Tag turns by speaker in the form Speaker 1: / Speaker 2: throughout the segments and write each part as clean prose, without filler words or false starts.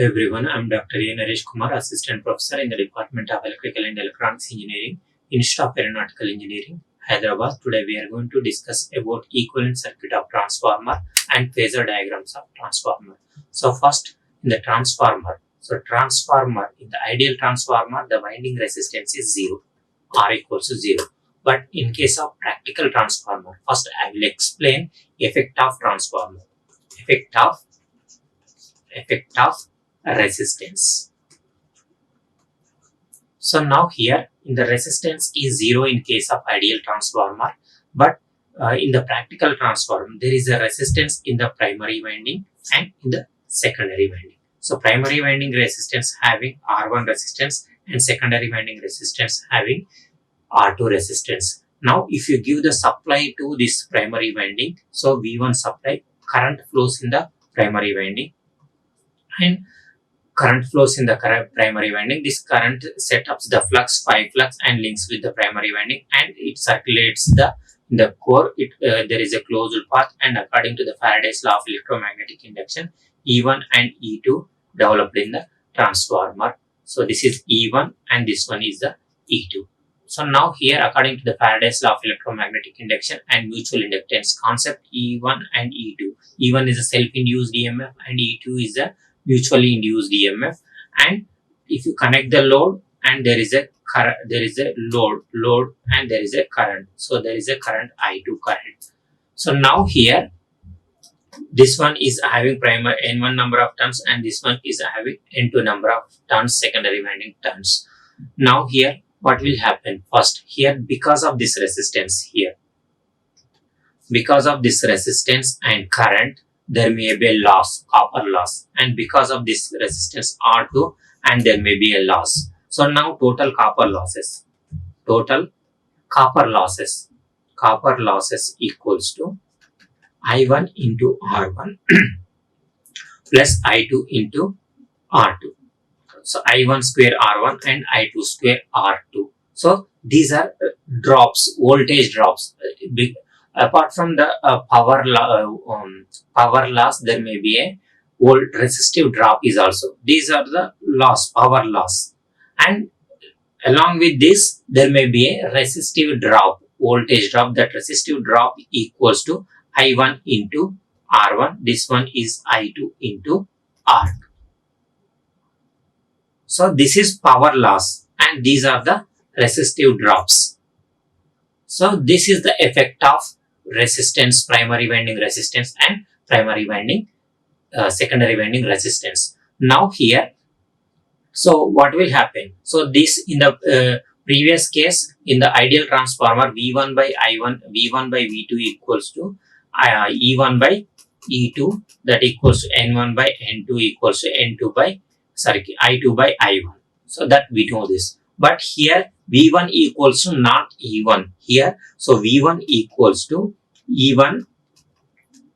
Speaker 1: everyone, I am Dr. Naresh Kumar, Assistant Professor in the Department of Electrical and Electronics Engineering, Institute of Aeronautical Engineering, Hyderabad. Today we are going to discuss about equivalent circuit of transformer and phasor diagrams of transformer. So first, in the transformer. So transformer, in the ideal transformer, the winding resistance is 0, R equals to 0. But in case of practical transformer, first I will explain effect of transformer. Effect of resistance. So now here in the resistance is 0 in case of ideal transformer, but in the practical transformer there is a resistance in the primary winding and in the secondary winding. So primary winding resistance having R1 resistance and secondary winding resistance having R2 resistance. Now if you give the supply to this primary winding, so V1 supply, current flows in the primary winding and current flows in the primary winding. This current sets up the flux, phi flux, and links with the primary winding, and it circulates in the core. There is a closed path, and according to the Faraday's law of electromagnetic induction, E1 and E2 developed in the transformer. So this is E1 and this one is the E2. So now here, according to the Faraday's law of electromagnetic induction and mutual inductance concept, E1 and E2. E1 is a self-induced EMF and E2 is a mutually induced EMF. And if you connect the load and there is a load and there is a current, so there is a current I2 current. So now here this one is having primary N1 number of turns and this one is having N2 number of turns, secondary winding turns. Now here what will happen? First here, because of this resistance and current, there may be a loss, copper loss, and because of this resistance R2 and there may be a loss. So now total copper losses equals to I1 into R1 plus I2 into R2. So I1 square R1 and I2 square R2. So these are drops, voltage drops. Apart from the power loss, there may be a resistive drop is also. These are the power loss, and along with this there may be a resistive drop, voltage drop. That resistive drop equals to I1 into R1. This one is I2 into R2. So this is power loss and these are the resistive drops. So this is the effect of resistance, primary winding resistance and primary winding, secondary winding resistance. Now here, so what will happen? So this in the previous case, in the ideal transformer, V1 by V2 equals to E1 by E2, that equals to N1 by N2 equals to I2 by I1. So that we know this. But here V1 equals to not E1 here. So V1 equals to E1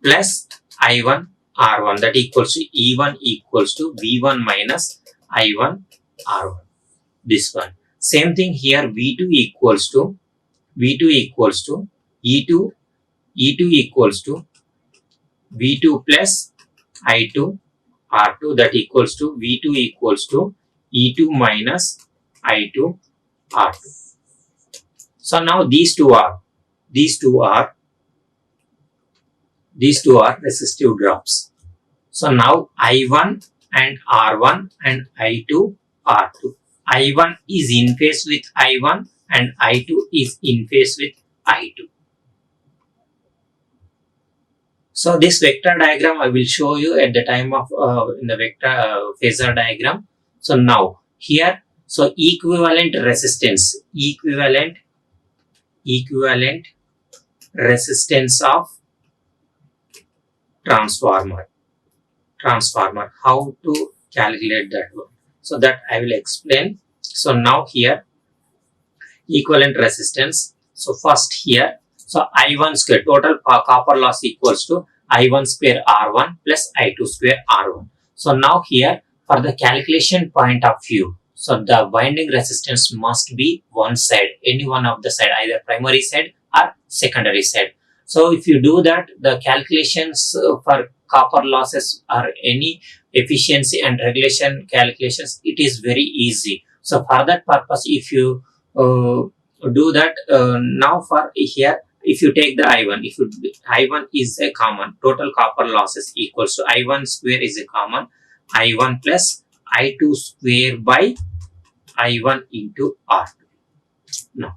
Speaker 1: plus I1 R1, that equals to E1 equals to V1 minus I1 R1. This one. Same thing here, V2 equals to E2 equals to V2 plus I2 R2, that equals to V2 equals to E2 minus I2 R2. So now these two are resistive drops. So now I1 and R1 and I2 R2. I1 is in phase with I1 and I2 is in phase with I2. So this vector diagram I will show you at the time of in the vector phasor diagram. So now here, so equivalent resistance of transformer. How to calculate that one? So that I will explain. So now here, equivalent resistance. So first here, so I1 square, total copper loss equals to I1 square R1 plus I2 square R1. So now here, for the calculation point of view, so the winding resistance must be one side, any one of the side, either primary side or secondary side. So if you do that, the calculations for copper losses or any efficiency and regulation calculations, it is very easy. So for that purpose, if you do that, now for here, if you take the I1, if you, I1 is a common, total copper losses equals to I1 square is a common, I1 plus I2 square by I1 into R2.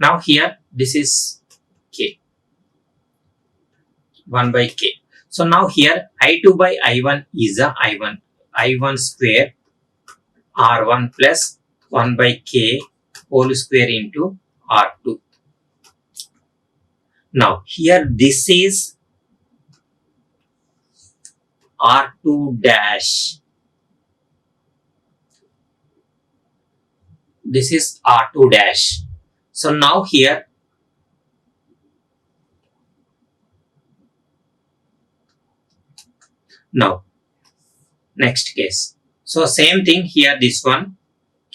Speaker 1: Now here this is K, 1 by K. So now here I2 by I1 is a I1 square R1 plus 1 by K whole square into R2. Now here this is R2 dash. This is R2 dash. So now here now next case. So same thing here, this one.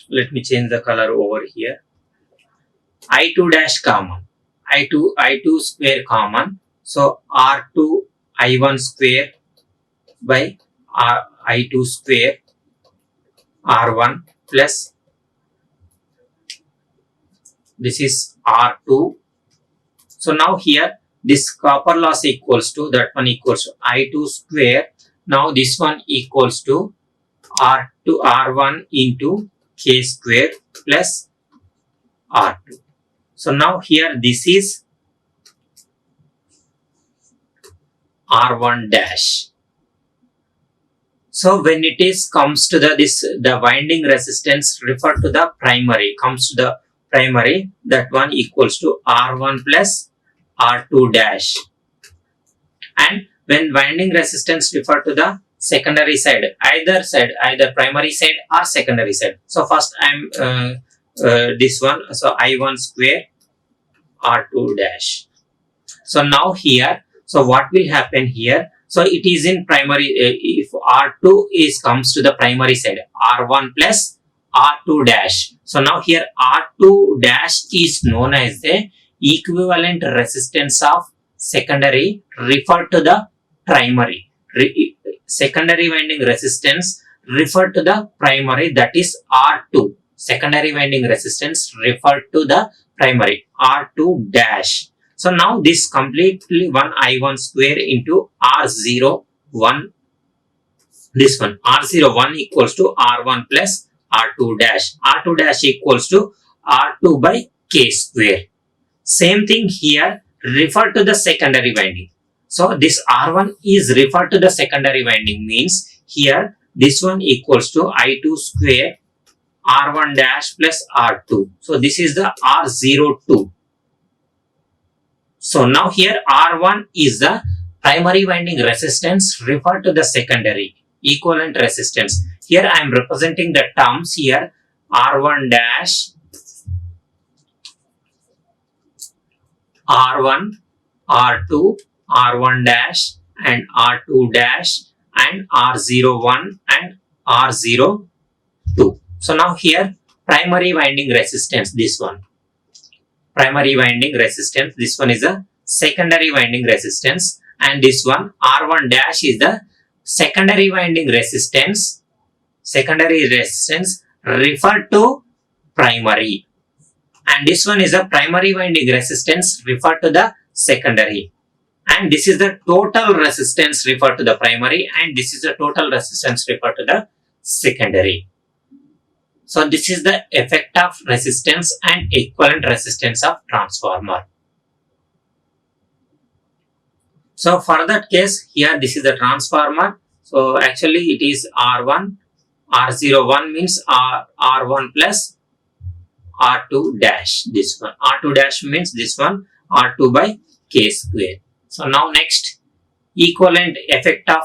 Speaker 1: Let me change the color over here. I2 dash common. I2 square common. So R2 I1 square by I2 square R1 plus this is R2. So now here this copper loss equals to, that one equals to I2 square. Now this one equals to R2 R1 into K square plus R2. So now here this is R1 dash. So when it is comes to the winding resistance refer to the primary, comes to the primary, that one equals to R1 plus R2 dash. And when winding resistance refer to the secondary side, either primary side or secondary side. So first I am this one, so I1 square R2 dash. So now here, so what will happen here? So it is in primary, if R2 is comes to the primary side, R1 plus R2 dash. So now here R2 dash is known as the equivalent resistance of secondary refer to the primary. Secondary winding resistance refer to the primary, that is R2. Secondary winding resistance refer to the primary, R2 dash. So now this completely 1 I1 square into R01. This one R01 equals to R1 plus R2 dash. R2 dash equals to R2 by K square. Same thing here, refer to the secondary winding. So this R1 is referred to the secondary winding, means here this one equals to I2 square R1 dash plus R2. So this is the R02. So now here R1 is the primary winding resistance referred to the secondary equivalent resistance. Here I am representing the terms here, R1 dash, R1, R2, R1 dash and R2 dash and R01 and R02. So now here primary winding resistance, this one. Primary winding resistance, this one is the secondary winding resistance, and this one R1 dash is the secondary winding resistance. Secondary resistance referred to primary, and this one is the primary winding resistance referred to the secondary, and this is the total resistance referred to the primary, and this is the total resistance referred to the secondary. So this is the effect of resistance and equivalent resistance of transformer. So for that case, here this is the transformer. So actually it is R1, R01 means R1 plus R2 dash, this one. R2 dash means this one, R2 by K square. So now next, equivalent effect of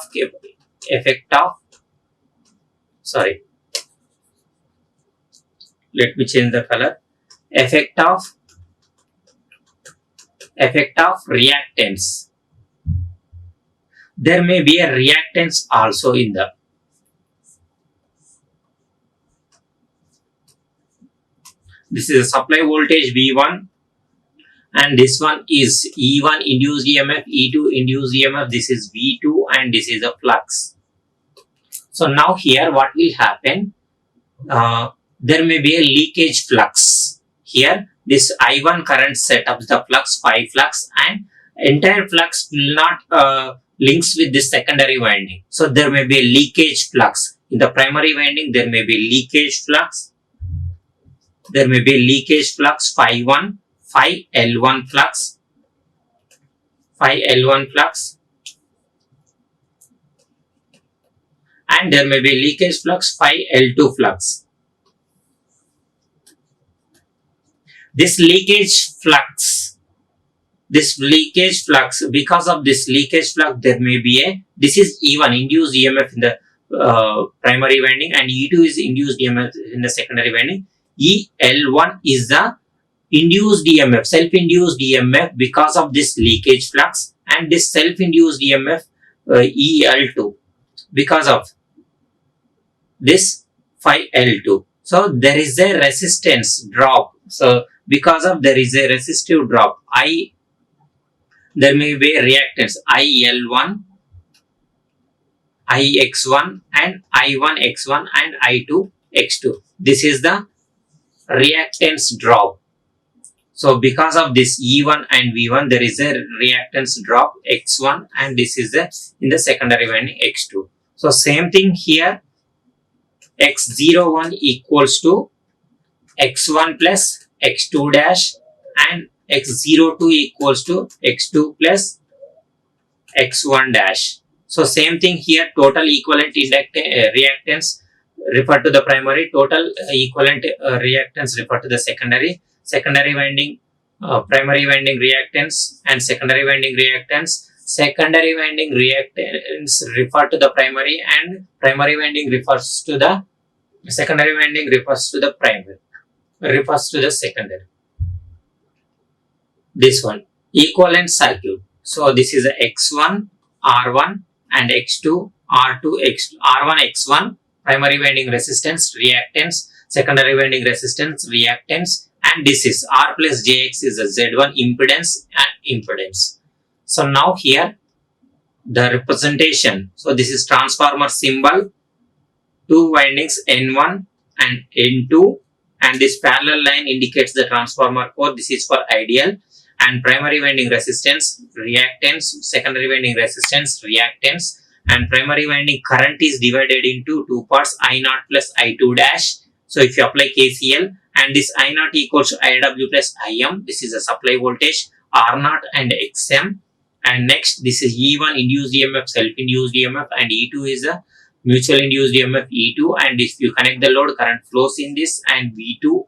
Speaker 1: let me change the color. Effect of reactance. There may be a reactance also in the. This is a supply voltage V1, and this one is E1 induced EMF, E2 induced EMF, this is V2 and this is a flux. So now here what will happen, there may be a leakage flux. Here this I1 current set up the flux, phi flux, and entire flux will not links with this secondary winding. So there may be a leakage flux. In the primary winding there may be leakage flux. There may be leakage flux phi 1, phi L1 flux, phi L1 flux, and there may be leakage flux phi L2 flux. This leakage flux, because of this leakage flux, there may be this is E1 induced EMF in the primary winding, and E2 is induced EMF in the secondary winding. EL1 is the induced EMF, self-induced EMF because of this leakage flux, and this self-induced EMF EL2 because of this phi L2. So there is a resistance drop. So because of there is a resistive drop, there may be reactance IL1, IX1 and I1X1 and I2X2. This is the reactance drop. So because of this E1 and V1, there is a reactance drop X1, and this is in the secondary winding X2. So same thing here, X01 equals to X1 plus X2 dash, and X02 equals to X2 plus X1 dash. So same thing here, total equivalent reactance refer to the primary, total equivalent reactance refer to the secondary. Secondary winding, primary winding reactance and secondary winding reactance. Secondary winding reactance refer to the primary, and primary winding refers to the secondary winding refers to the primary, refers to the secondary. This one, equivalent circuit. So this is a X1, R1 and X2, R2, X2, R1, X1, primary winding resistance, reactance, secondary winding resistance, reactance, and this is R plus JX is a Z1 impedance and impedance. So now here the representation. So this is transformer symbol, two windings N1 and N2, and this parallel line indicates the transformer core. This is for ideal, and primary winding resistance, reactance, secondary winding resistance, reactance, and primary winding current is divided into two parts, I0 plus I2 dash. So if you apply KCL, and this I0 equals to IW plus IM, this is a supply voltage, R0 and XM, and next this is E1 induced EMF, self-induced EMF, and E2 is a mutual induced EMF E2, and if you connect the load, current flows in this, and V2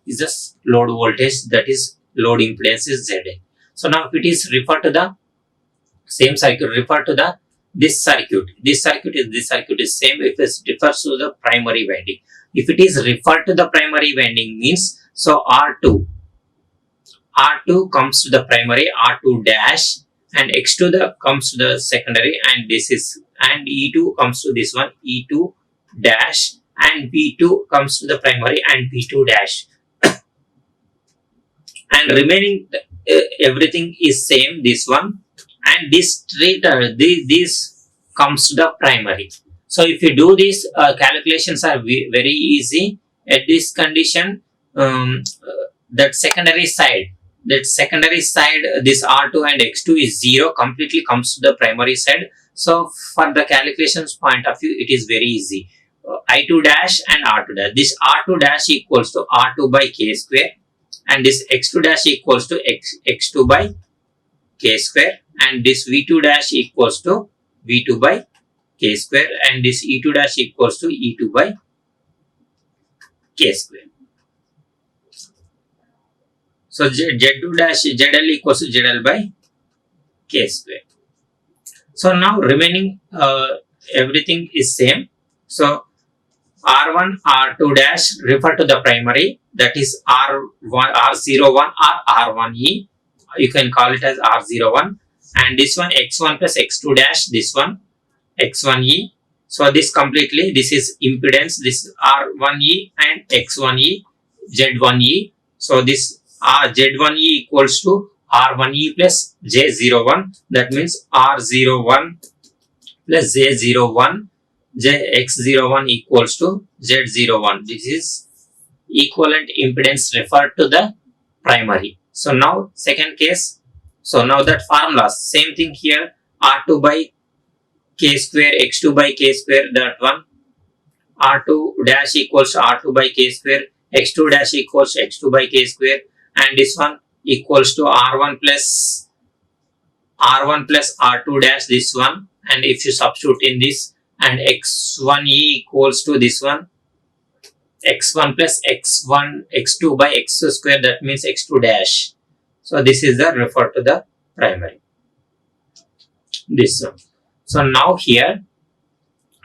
Speaker 1: is the load voltage, that is load impedance is ZA. So now if it is refer to the same circuit, refer to the this circuit is same if it refers to the primary winding. If it is referred to the primary winding means, so R2 comes to the primary, R2 dash, and X2 comes to the secondary, and this is, and E2 comes to this one, E2 dash, and V2 comes to the primary and V2 dash. And remaining everything is same, this one, and this this comes to the primary. So if you do this, calculations are very easy. At this condition, that secondary side, this R2 and X2 is 0, completely comes to the primary side. So for the calculations point of view, it is very easy. I2 dash and R2 dash. This R2 dash equals to R2 by K square, and this X2 dash equals to X2 by K square, and this V2 dash equals to V2 by K square, and this E2 dash equals to E2 by K square. So Z2 dash ZL equals to ZL by K square. So now remaining everything is same. So R1, R2 dash refer to the primary, that is R01 or R1E. You can call it as R01, and this one X1 plus X2 dash, this one X1E. So this completely, this is impedance, this R1E and X1E, Z1E. So this Z1E equals to R1e plus J01, that means R01 plus J01, Jx01 equals to Z01. This is equivalent impedance referred to the primary. So now second case, so now that formulas, same thing here, R2 by K square, X2 by K square, that one, R2 dash equals R2 by K square, X2 dash equals X2 by K square, and this one equals to R1 plus R2 dash, this one, and if you substitute in this, and X1e equals to this one, X1 plus X2 by X square, that means X2 dash. So this is the refer to the primary, this one. So now here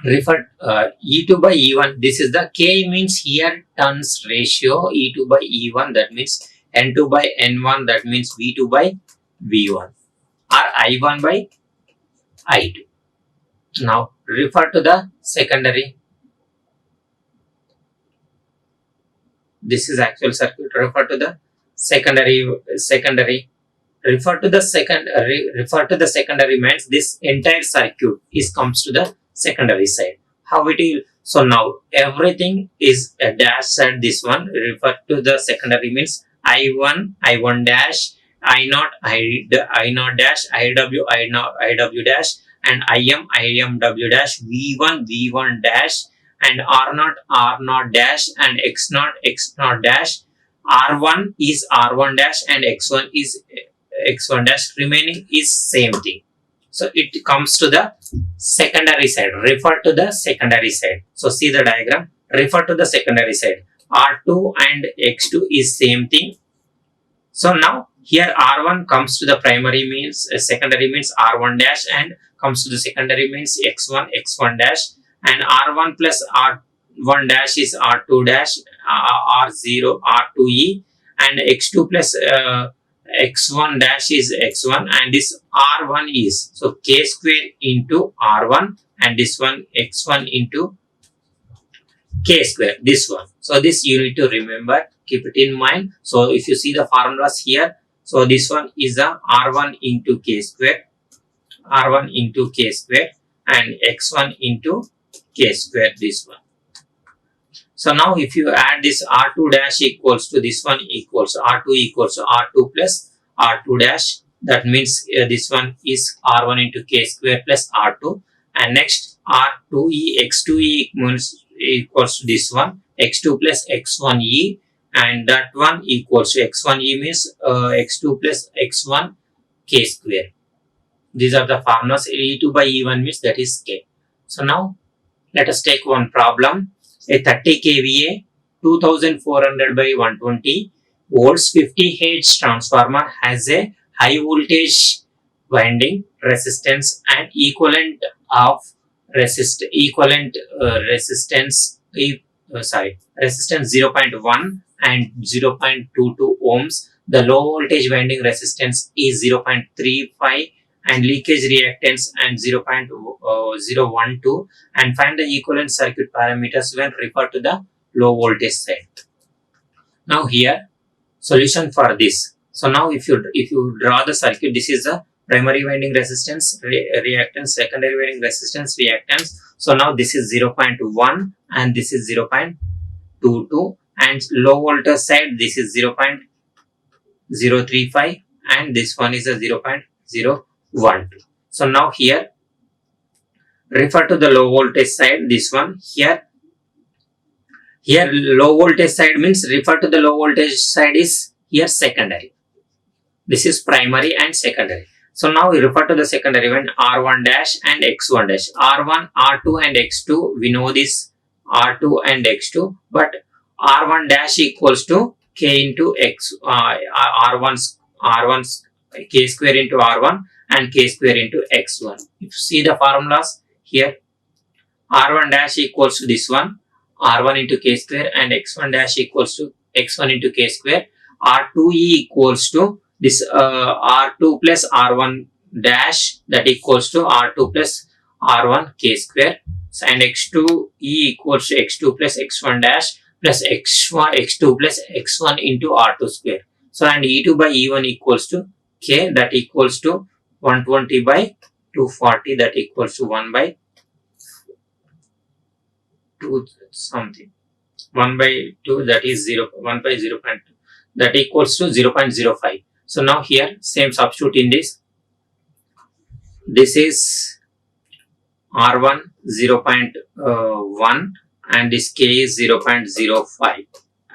Speaker 1: refer E2 by E1, this is the K means here turns ratio, E2 by E1, that means N2 by N1, that means V2 by V1, or I1 by I2. Now refer to the secondary. This is actual circuit. Refer to the secondary. Refer to the secondary means this entire circuit is comes to the secondary side. How it is? So now everything is a dash at this one. Refer to the secondary means I1 dash, I0 dash, IW dash, and IM W dash, V1 dash, and R0 dash, and X0 dash. R1 is R1 dash, and X1 is X1 dash. Remaining is same thing. So it comes to the secondary side. Refer to the secondary side. So see the diagram. Refer to the secondary side. R2 and X2 is same thing. So now here R1 comes to the primary means secondary means R1 dash, and comes to the secondary means X1 dash, and R1 plus R1 dash is R2 dash, R0 R2e, and X2 plus X1 dash is X1, and this R1 is, so K square into R1, and this one X1 into K square, this one. So this you need to remember, keep it in mind. So if you see the formulas here, so this one is the R1 into K square, R1 into K square, and X1 into K square, this one. So now if you add this R2 dash equals to this one equals R2 equals to R2 plus R2 dash, that means this one is R1 into K square plus R2, and next R2e X2e equals to this one X2 plus X1e, and that one equals to X1e means X2 plus X1 K square. These are the formulas. E2 by E1 means that is K. So now let us take one problem. A 30 kVA 2400 by 120 volts 50 Hz transformer has a high voltage winding resistance and equivalent resistance 0.1 and 0.22 ohms. The low voltage winding resistance is 0.35 and leakage reactance and 0.012, and find the equivalent circuit parameters when referred to the low voltage side. Now here solution for this. So now if you draw the circuit, this is the primary winding resistance, reactance, secondary winding resistance, reactance. So now this is 0.1 and this is 0.22, and low voltage side this is 0.035 and this one is a 0.012. So now here refer to the low voltage side, this one here low voltage side means refer to the low voltage side is here secondary. This is primary and secondary. So now we refer to the secondary when R1 dash and X1 dash. R1, R2 and X2, we know this R2 and X2, but R1 dash equals to K into X, R1's K square into R1 and K square into X1. If you see the formulas here, R1 dash equals to this one, R1 into K square, and X1 dash equals to X1 into K square. R2e equals to this R2 plus R1 dash, that equals to R2 plus R1 K square, and X2e equals to X2 plus X1 dash plus X2 plus X1 into R2 square. So and E2 by E1 equals to K, that equals to 120 by 240, that equals to 1 by 2 something. 1 by 2, that is 1 by 0.2, that equals to 0.05. So now here same substitute in this. This is R1 0.1 and this K is 0.05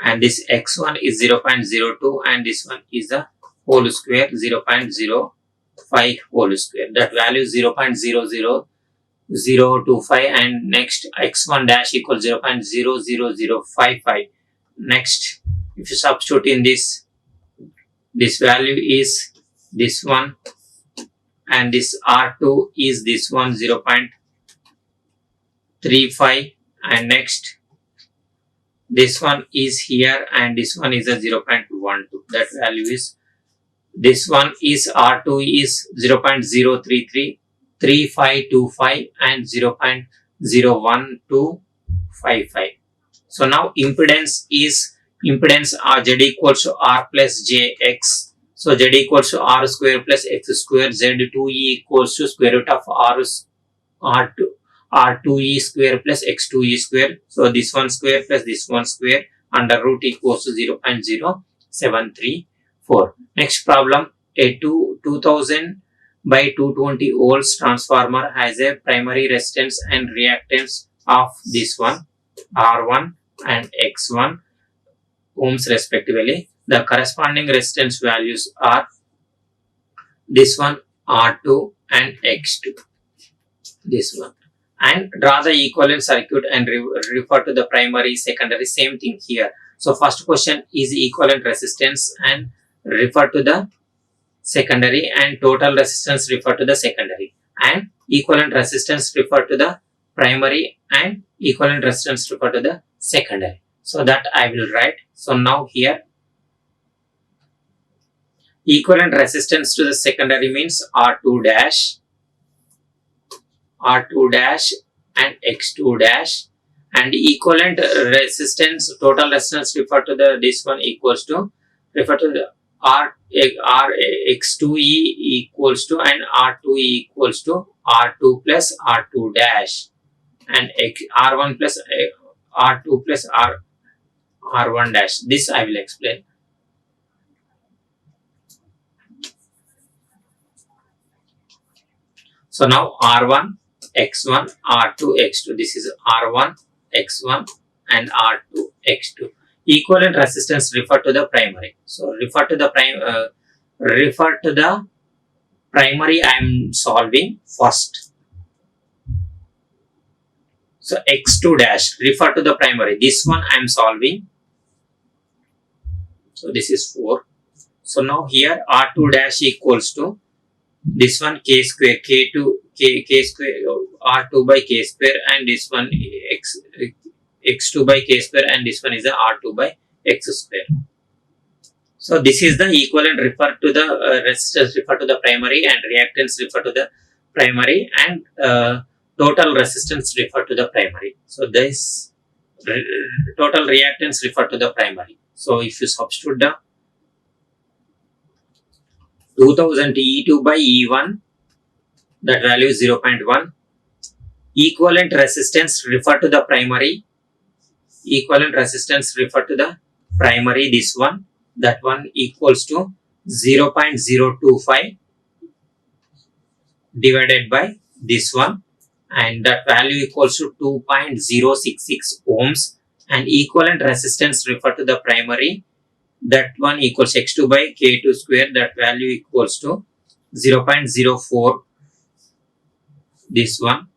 Speaker 1: and this X1 is 0.02 and this one is the whole square 0.05 whole square. That value is 0.00025 and next X1 dash equals 0.00055. Next, if you substitute in this value is this one and this R2 is this one 0.35 and next this one is here and this one is a 0.12. That value is, this one is R2 is 0.033, 3525 and 0.01255. So now impedance Z equals to R plus JX. So Z equals to R square plus X square. Z2E equals to square root of R2E square plus X2E square. So this one square plus this one square under root equals to 0.0734. Next problem, a 2000 by 220 volts transformer has a primary resistance and reactance of this one R1 and X1 ohms respectively. The corresponding resistance values are this one R2 and X2, this one, and draw the equivalent circuit and refer to the primary, secondary, same thing here. So first question is equivalent resistance and refer to the secondary, and total resistance refer to the secondary, and equivalent resistance refer to the primary and equivalent resistance refer to the secondary. So that I will write. So now here equivalent resistance to the secondary means R2 dash and X2 dash, and equivalent resistance, total resistance refer to the this one equals to refer to the X2E equals to and R2E equals to R2 plus R2 dash and R1 plus R2 plus R1 dash. This I will explain. So now R1, X1, R2, X2. This is R1, X1 and R2, X2. Equivalent resistance refer to the primary. So refer to the primary I am solving first. So X2 dash refer to the primary. This one I am solving. So this is 4. So now here R2 dash equals to this one K square, K2 K square, R2 by K square, and this one X2 by K square, and this one is the R2 by X square. So this is the equivalent refer to the resistance refer to the primary, and reactance refer to the primary, and total resistance refer to the primary. So this total reactance refer to the primary. So if you substitute the 2000 E2 by E1, that value is 0.1. Equivalent resistance refer to the primary. Equivalent resistance refer to the primary, this one. That one equals to 0.025 divided by this one. And that value equals to 2.066 ohms. And equivalent resistance refer to the primary. That one equals X2 by K2 square. That value equals to 0.04. This one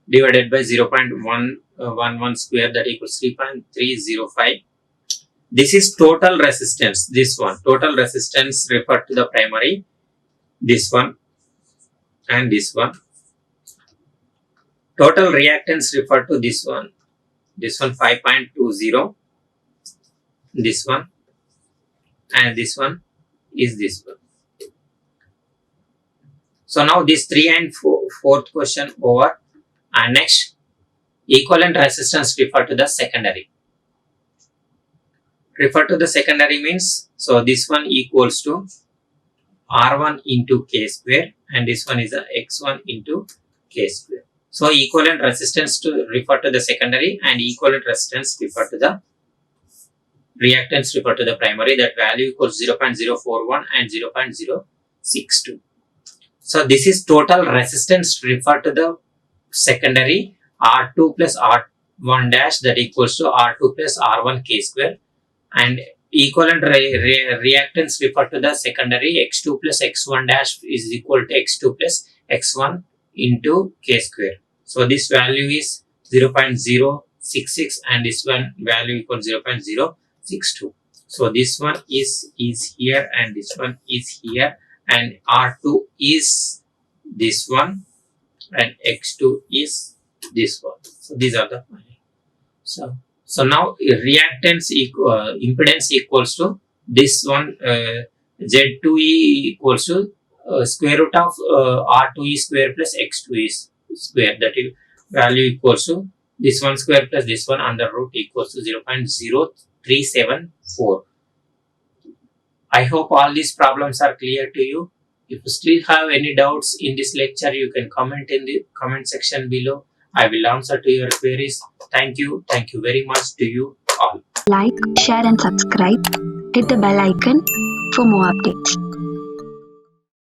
Speaker 1: divided by 0.111 square, that equals 3.305. This is total resistance. This one total resistance refer to the primary, this one and this one. Total reactance refer to this one 5.20, this one, and this one is this one. So now this 3 and 4th question over, and next equivalent resistance refer to the secondary. refer to the secondary means, so this one equals to R1 into K square, and this one is a X1 into K square. So equivalent resistance to refer to the secondary, and equivalent resistance refer to the reactance refer to the primary. That value equals 0.041 and 0.062. So this is total resistance refer to the secondary, R2 plus R1 dash, that equals to R2 plus R1 K square, and equivalent reactance refer to the secondary, X2 plus X1 dash is equal to X2 plus X1 into K square. So this value is 0.066 and this one value equals 0.062. So this one is here and this one is here, and R2 is this one and X2 is this one. So these are the so now reactance impedance equals to this one, Z2E equals to square root of R2E square plus X2E square, that is value equals to this one square plus this one under root equals to 0.0374. I hope all these problems are clear to you. If you still have any doubts in this lecture, you can comment in the comment section below. I will answer to your queries. Thank you. Thank you very much to you all.
Speaker 2: Like, share and subscribe. Hit the bell icon for more updates.